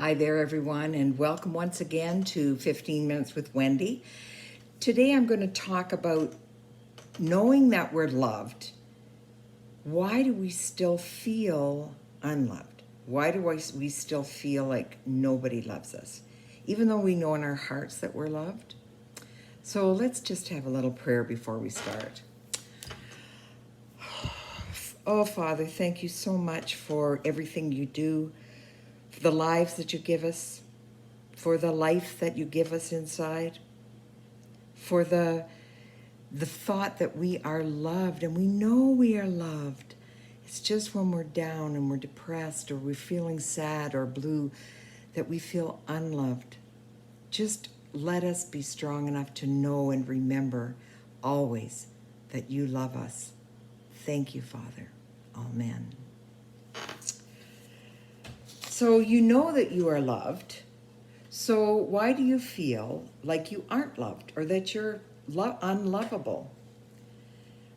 Hi there, everyone, and welcome once again to 15 Minutes with Wendy. Today I'm going to talk about knowing that we're loved. Why do we still feel unloved? Why do we still feel like nobody loves us, even though we know in our hearts that we're loved? So let's just have a little prayer before we start. Oh, Father, thank you so much for everything you do, for the lives that you give us, for the life that you give us inside, for the thought that we are loved, and we know we are loved. It's just when we're down and we're depressed or we're feeling sad or blue that we feel unloved. Just let us be strong enough to know and remember always that you love us. Thank you, Father. Amen. So you know that you are loved. So why do you feel like you aren't loved or that you're unlovable?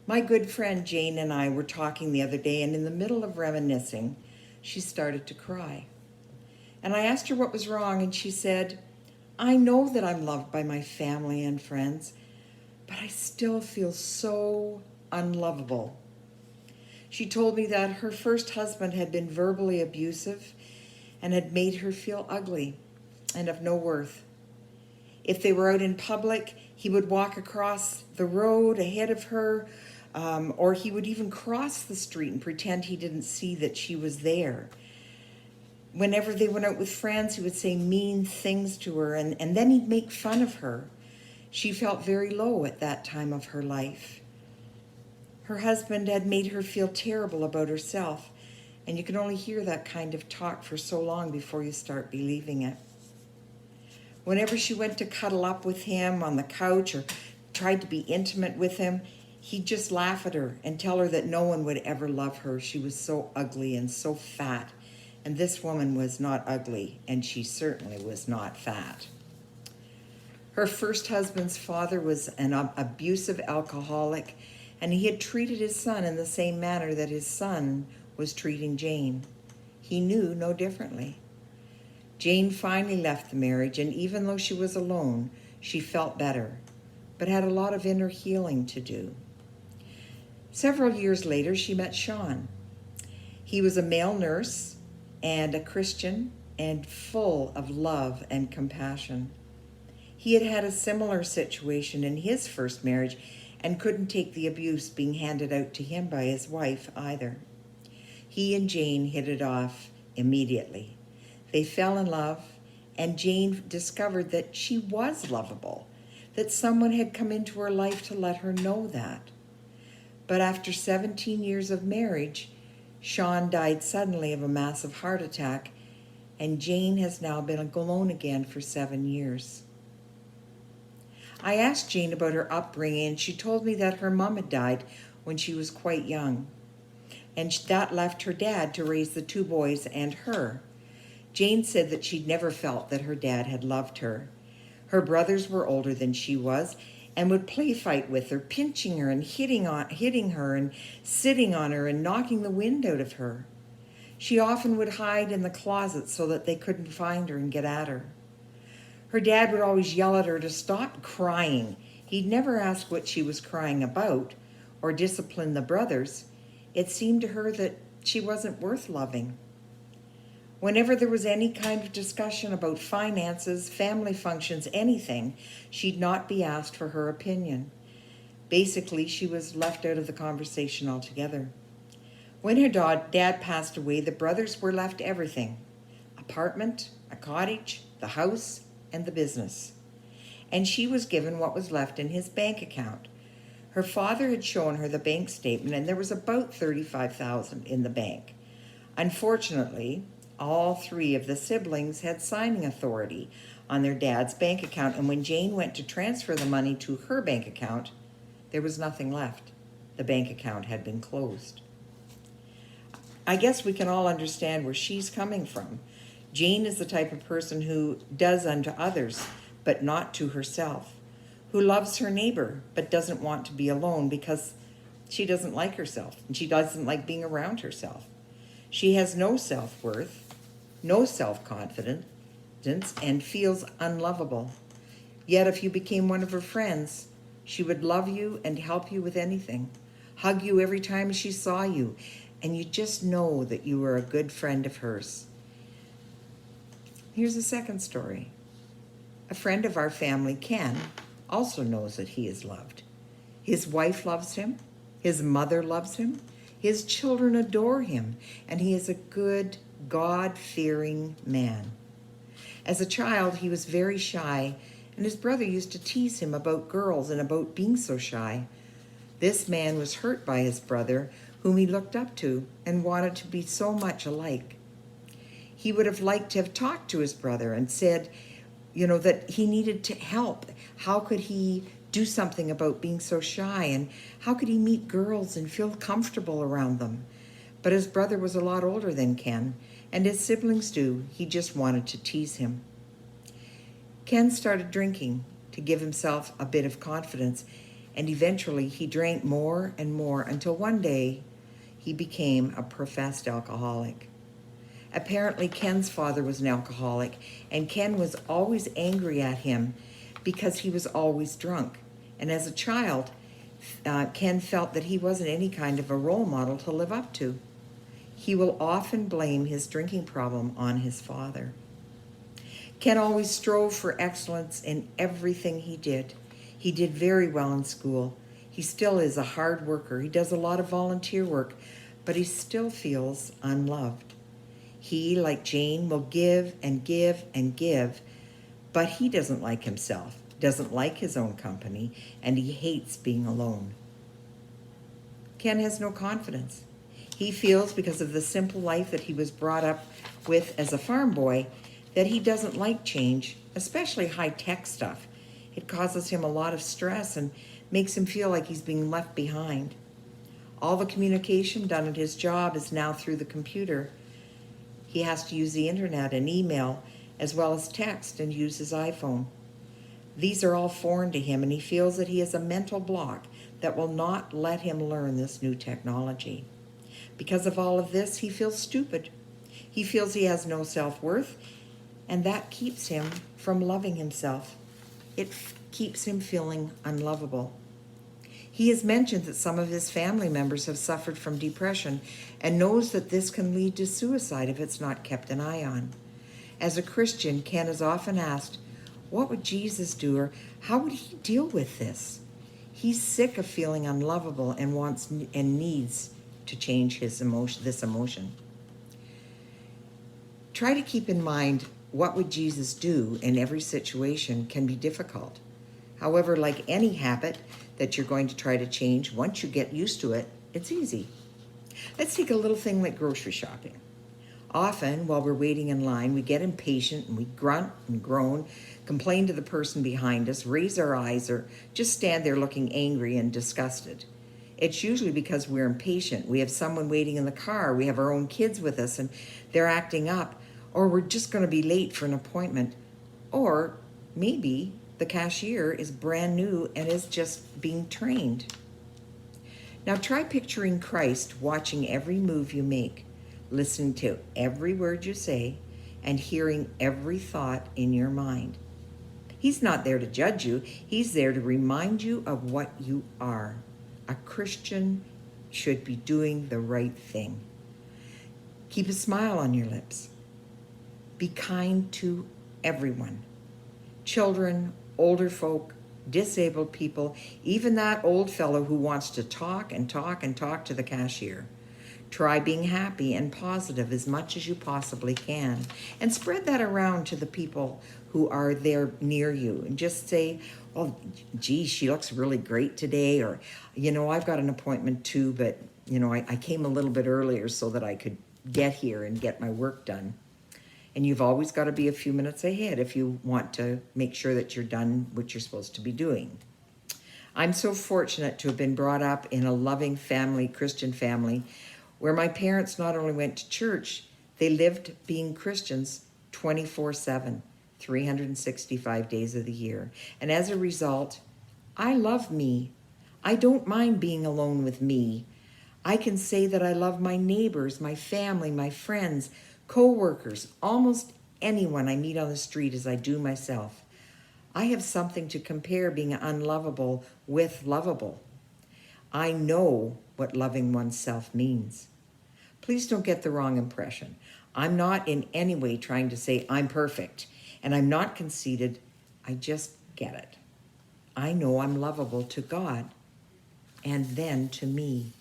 My good friend Jane and I were talking the other day, and in the middle of reminiscing, she started to cry. And I asked her what was wrong, and she said, I know that I'm loved by my family and friends, but I still feel so unlovable. She told me that her first husband had been verbally abusive and had made her feel ugly and of no worth. If they were out in public, he would walk across the road ahead of her, or he would even cross the street and pretend he didn't see that she was there. Whenever they went out with friends, he would say mean things to her, and then he'd make fun of her. She felt very low at that time of her life. Her husband had made her feel terrible about herself, and you can only hear that kind of talk for so long before you start believing it. Whenever she went to cuddle up with him on the couch or tried to be intimate with him, he'd just laugh at her and tell her that no one would ever love her. She was so ugly and so fat. And this woman was not ugly, and she certainly was not fat. Her first husband's father was an abusive alcoholic, and he had treated his son in the same manner that his son was treating Jane. He knew no differently. Jane finally left the marriage, and even though she was alone, she felt better, but had a lot of inner healing to do. Several years later, she met Sean. He was a male nurse and a Christian and full of love and compassion. He had had a similar situation in his first marriage and couldn't take the abuse being handed out to him by his wife either. He and Jane hit it off immediately. They fell in love, and Jane discovered that she was lovable, that someone had come into her life to let her know that. But after 17 years of marriage, Sean died suddenly of a massive heart attack, and Jane has now been alone again for 7 years. I asked Jane about her upbringing, and she told me that her mom had died when she was quite young, and that left her dad to raise the 2 boys and her. Jane said that she'd never felt that her dad had loved her. Her brothers were older than she was and would play fight with her, pinching her and hitting her and sitting on her and knocking the wind out of her. She often would hide in the closet so that they couldn't find her and get at her. Her dad would always yell at her to stop crying. He'd never ask what she was crying about or discipline the brothers. It seemed to her that she wasn't worth loving. Whenever there was any kind of discussion about finances, family functions, anything, she'd not be asked for her opinion. Basically, she was left out of the conversation altogether. When her dad passed away, the brothers were left everything: apartment, a cottage, the house, and the business. And she was given what was left in his bank account. Her father had shown her the bank statement, and there was about $35,000 in the bank. Unfortunately, all 3 of the siblings had signing authority on their dad's bank account, and when Jane went to transfer the money to her bank account, there was nothing left. The bank account had been closed. I guess we can all understand where she's coming from. Jane is the type of person who does unto others, but not to herself, who loves her neighbor, but doesn't want to be alone because she doesn't like herself, and she doesn't like being around herself. She has no self-worth, no self-confidence, acceptance and feels unlovable. Yet if you became one of her friends, she would love you and help you with anything, hug you every time she saw you, and you just know that you were a good friend of hers. Here's a second story. A friend of our family, Ken, also knows that he is loved. His wife loves him, his mother loves him, his children adore him, and he is a good, God-fearing man. As a child, he was very shy, and his brother used to tease him about girls and about being so shy. This man was hurt by his brother, whom he looked up to and wanted to be so much alike. He would have liked to have talked to his brother and said, that he needed to help. How could he do something about being so shy? And how could he meet girls and feel comfortable around them? But his brother was a lot older than Ken, and as siblings do, he just wanted to tease him. Ken started drinking to give himself a bit of confidence, and eventually he drank more and more until one day he became a professed alcoholic. Apparently, Ken's father was an alcoholic, and Ken was always angry at him because he was always drunk. And as a child, Ken felt that he wasn't any kind of a role model to live up to. He will often blame his drinking problem on his father. Ken always strove for excellence in everything he did. He did very well in school. He still is a hard worker. He does a lot of volunteer work, but he still feels unloved. He, like Jane, will give and give and give, but he doesn't like himself, doesn't like his own company, and he hates being alone. Ken has no confidence. He feels, because of the simple life that he was brought up with as a farm boy, that he doesn't like change, especially high-tech stuff. It causes him a lot of stress and makes him feel like he's being left behind. All the communication done at his job is now through the computer. He has to use the internet and email, as well as text and use his iPhone. These are all foreign to him, and he feels that he has a mental block that will not let him learn this new technology. Because of all of this, he feels stupid. He feels he has no self-worth, and that keeps him from loving himself. It keeps him feeling unlovable. He has mentioned that some of his family members have suffered from depression and knows that this can lead to suicide if it's not kept an eye on. As a Christian, Ken is often asked, what would Jesus do, or how would he deal with this? He's sick of feeling unlovable and wants and needs to change this emotion. Try to keep in mind what would Jesus do in every situation can be difficult. However, like any habit that you're going to try to change, once you get used to it, it's easy. Let's take a little thing like grocery shopping. Often, while we're waiting in line, we get impatient and we grunt and groan, complain to the person behind us, raise our eyes, or just stand there looking angry and disgusted. It's usually because we're impatient. We have someone waiting in the car, we have our own kids with us, and they're acting up, or we're just going to be late for an appointment, or maybe the cashier is brand new and is just being trained. Now try picturing Christ watching every move you make, listening to every word you say, and hearing every thought in your mind. He's not there to judge you. He's there to remind you of what you are. A Christian should be doing the right thing. Keep a smile on your lips. Be kind to everyone. Children, older folk, disabled people, even that old fellow who wants to talk and talk and talk to the cashier. Try being happy and positive as much as you possibly can, and spread that around to the people who are there near you, and just say, oh, gee, she looks really great today, or, I've got an appointment too, but, I came a little bit earlier so that I could get here and get my work done. And you've always got to be a few minutes ahead if you want to make sure that you're done what you're supposed to be doing. I'm so fortunate to have been brought up in a loving family, Christian family, where my parents not only went to church, they lived being Christians 24/7, 365 days of the year. And as a result, I love me. I don't mind being alone with me. I can say that I love my neighbors, my family, my friends, co-workers, almost anyone I meet on the street as I do myself. I have something to compare being unlovable with lovable. I know what loving oneself means. Please don't get the wrong impression. I'm not in any way trying to say I'm perfect, and I'm not conceited. I just get it. I know I'm lovable to God and then to me.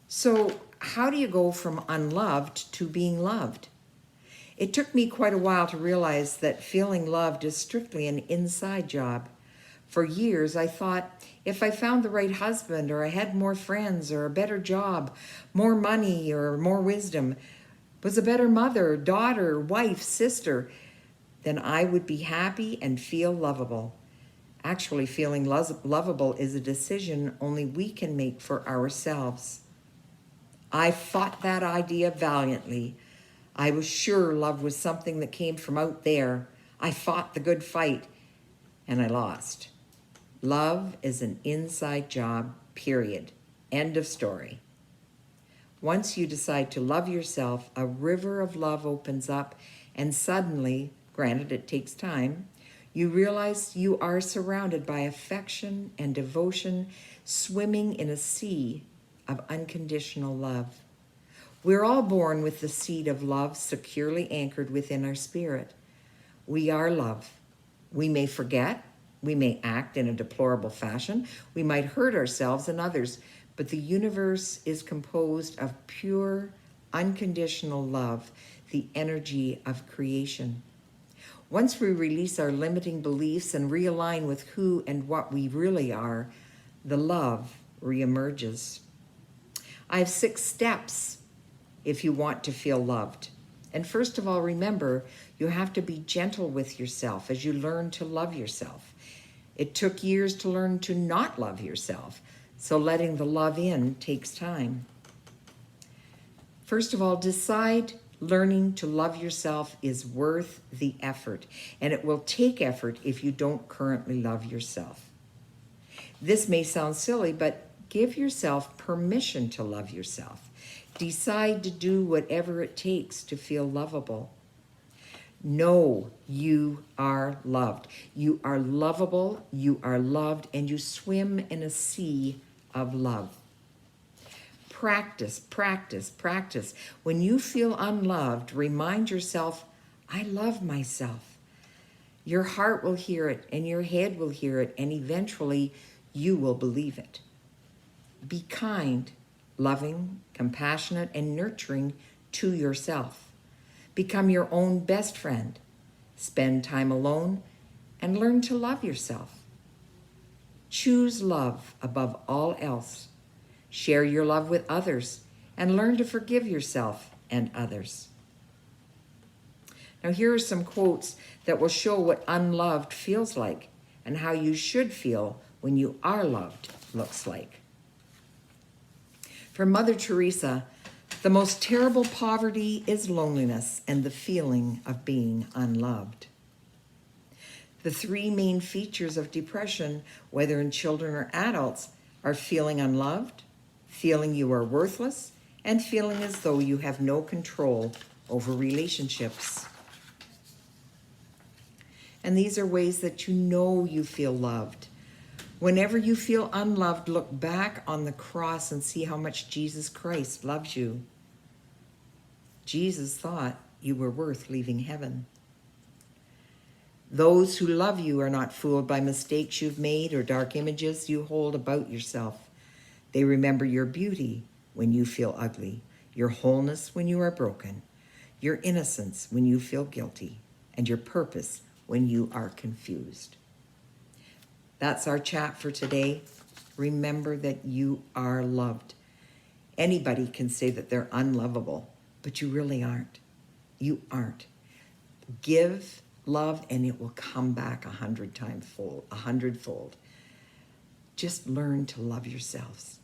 So, how do you go from unloved to being loved? It took me quite a while to realize that feeling loved is strictly an inside job. For years, I thought if I found the right husband, or I had more friends, or a better job, more money, or more wisdom, was a better mother, daughter, wife, sister, then I would be happy and feel lovable. Actually, feeling lovable is a decision only we can make for ourselves. I fought that idea valiantly. I was sure love was something that came from out there. I fought the good fight, and I lost. Love is an inside job, period. End of story. Once you decide to love yourself, a river of love opens up, and suddenly, granted it takes time, you realize you are surrounded by affection and devotion, swimming in a sea of unconditional love. We're all born with the seed of love securely anchored within our spirit. We are love. We may forget, we may act in a deplorable fashion, we might hurt ourselves and others, but the universe is composed of pure, unconditional love, the energy of creation. Once we release our limiting beliefs and realign with who and what we really are, the love reemerges. I have 6 steps if you want to feel loved. And first of all, remember, you have to be gentle with yourself as you learn to love yourself. It took years to learn to not love yourself, so letting the love in takes time. First of all, decide learning to love yourself is worth the effort, and it will take effort if you don't currently love yourself. This may sound silly, but give yourself permission to love yourself. Decide to do whatever it takes to feel lovable. Know you are loved. You are lovable, you are loved, and you swim in a sea of love. Practice, practice, practice. When you feel unloved, remind yourself, I love myself. Your heart will hear it, and your head will hear it, and eventually you will believe it. Be kind, loving, compassionate, and nurturing to yourself. Become your own best friend. Spend time alone and learn to love yourself. Choose love above all else. Share your love with others and learn to forgive yourself and others. Now, here are some quotes that will show what unloved feels like and how you should feel when you are loved looks like. From Mother Teresa, the most terrible poverty is loneliness and the feeling of being unloved. The 3 main features of depression, whether in children or adults, are feeling unloved, feeling you are worthless, and feeling as though you have no control over relationships. And these are ways that you know you feel loved. Whenever you feel unloved, look back on the cross and see how much Jesus Christ loves you. Jesus thought you were worth leaving heaven. Those who love you are not fooled by mistakes you've made or dark images you hold about yourself. They remember your beauty when you feel ugly, your wholeness when you are broken, your innocence when you feel guilty, and your purpose when you are confused. That's our chat for today. Remember that you are loved. Anybody can say that they're unlovable, but you really aren't. You aren't. Give love and it will come back 100-fold. Just learn to love yourselves.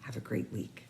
Have a great week.